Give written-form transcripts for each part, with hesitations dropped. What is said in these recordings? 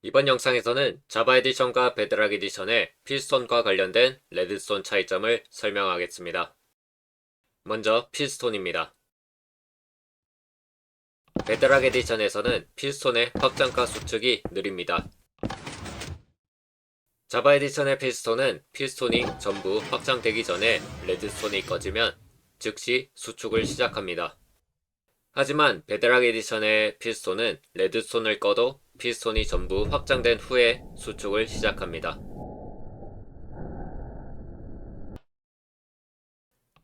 이번 영상에서는 자바 에디션과 베드락 에디션의 피스톤과 관련된 레드스톤 차이점을 설명하겠습니다. 먼저 피스톤입니다. 베드락 에디션에서는 피스톤의 확장가 수축이 느립니다. 자바 에디션의 피스톤은 피스톤이 전부 확장되기 전에 레드스톤이 꺼지면 즉시 수축을 시작합니다. 하지만 베드락 에디션의 피스톤은 레드스톤을 꺼도 피스톤이 전부 확장된 후에 수축을 시작합니다.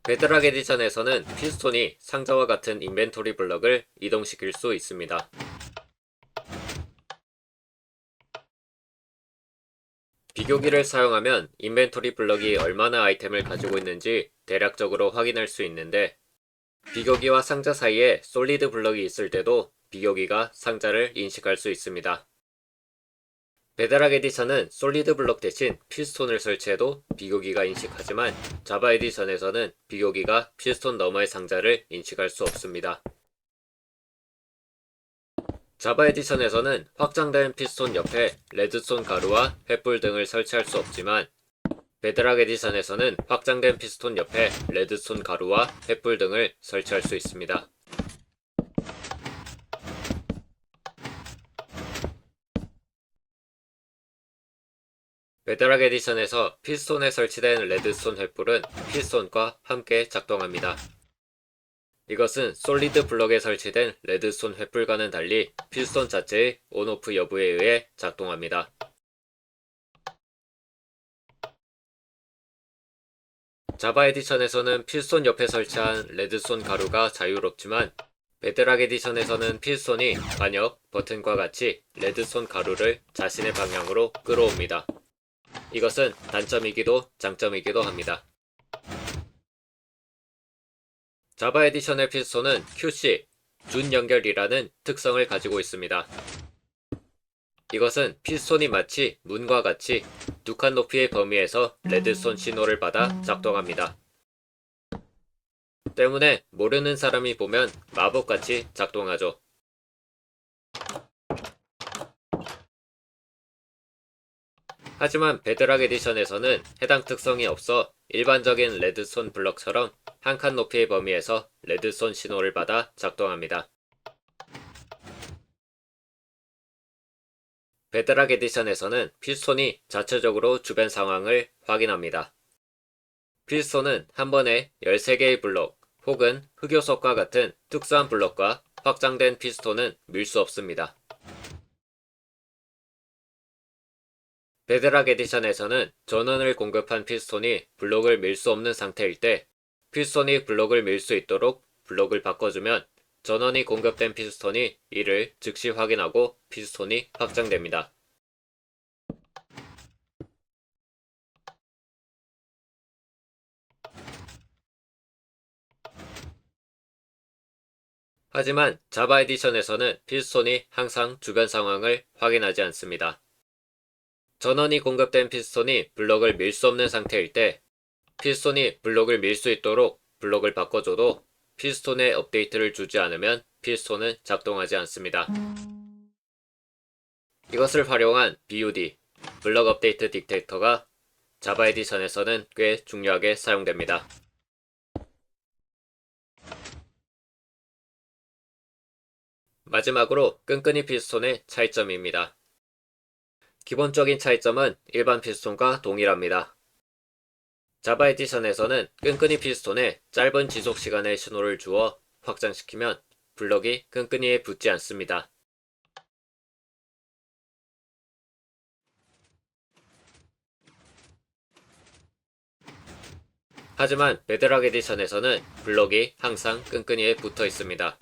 베드락 에디션에서는 피스톤이 상자와 같은 인벤토리 블럭을 이동시킬 수 있습니다. 비교기를 사용하면 인벤토리 블럭이 얼마나 아이템을 가지고 있는지 대략적으로 확인할 수 있는데, 비교기와 상자 사이에 솔리드 블럭이 있을 때도 비교기가 상자를 인식할 수 있습니다. 베드락 에디션은 솔리드 블럭 대신 피스톤을 설치해도 비교기가 인식하지만 자바 에디션에서는 비교기가 피스톤 너머의 상자를 인식할 수 없습니다. 자바 에디션에서는 확장된 피스톤 옆에 레드스톤 가루와 횃불 등을 설치할 수 없지만, 베드락 에디션에서는 확장된 피스톤 옆에 레드스톤 가루와 횃불 등을 설치할 수 있습니다. 베드락 에디션에서 피스톤에 설치된 레드스톤 횃불은 피스톤과 함께 작동합니다. 이것은 솔리드 블럭에 설치된 레드스톤 횃불과는 달리 피스톤 자체의 온오프 여부에 의해 작동합니다. 자바 에디션에서는 피스톤 옆에 설치한 레드스톤 가루가 자유롭지만, 베드락 에디션에서는 피스톤이 만약 버튼과 같이 레드스톤 가루를 자신의 방향으로 끌어옵니다. 이것은 단점이기도 장점이기도 합니다. 자바 에디션의 피스톤은 QC, 준 연결이라는 특성을 가지고 있습니다. 이것은 피스톤이 마치 문과 같이 두 칸 높이의 범위에서 레드스톤 신호를 받아 작동합니다. 때문에 모르는 사람이 보면 마법같이 작동하죠. 하지만 베드락 에디션에서는 해당 특성이 없어 일반적인 레드스톤 블럭처럼 한 칸 높이의 범위에서 레드스톤 신호를 받아 작동합니다. 베드락 에디션에서는 피스톤이 자체적으로 주변 상황을 확인합니다. 피스톤은 한 번에 13개의 블럭 혹은 흑요석과 같은 특수한 블럭과 확장된 피스톤은 밀 수 없습니다. 베드락 에디션에서는 전원을 공급한 피스톤이 블록을 밀 수 없는 상태일 때, 피스톤이 블록을 밀 수 있도록 블록을 바꿔주면 전원이 공급된 피스톤이 이를 즉시 확인하고 피스톤이 확장됩니다. 하지만 자바 에디션에서는 피스톤이 항상 주변 상황을 확인하지 않습니다. 전원이 공급된 피스톤이 블록을 밀 수 없는 상태일 때, 피스톤이 블록을 밀 수 있도록 블록을 바꿔줘도 피스톤에 업데이트를 주지 않으면 피스톤은 작동하지 않습니다. 이것을 활용한 BUD, 블록 업데이트 딕테이터가 자바 에디션에서는 꽤 중요하게 사용됩니다. 마지막으로 끈끈이 피스톤의 차이점입니다. 기본적인 차이점은 일반 피스톤과 동일합니다. 자바 에디션에서는 끈끈이 피스톤에 짧은 지속시간의 신호를 주어 확장시키면 블럭이 끈끈이에 붙지 않습니다. 하지만 베드락 에디션에서는 블럭이 항상 끈끈이에 붙어 있습니다.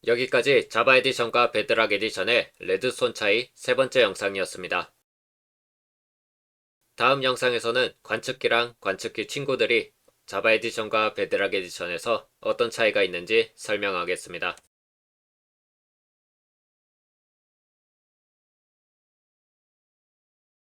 여기까지 자바 에디션과 베드락 에디션의 레드스톤 차이 세 번째 영상이었습니다. 다음 영상에서는 관측기랑 관측기 친구들이 자바 에디션과 베드락 에디션에서 어떤 차이가 있는지 설명하겠습니다.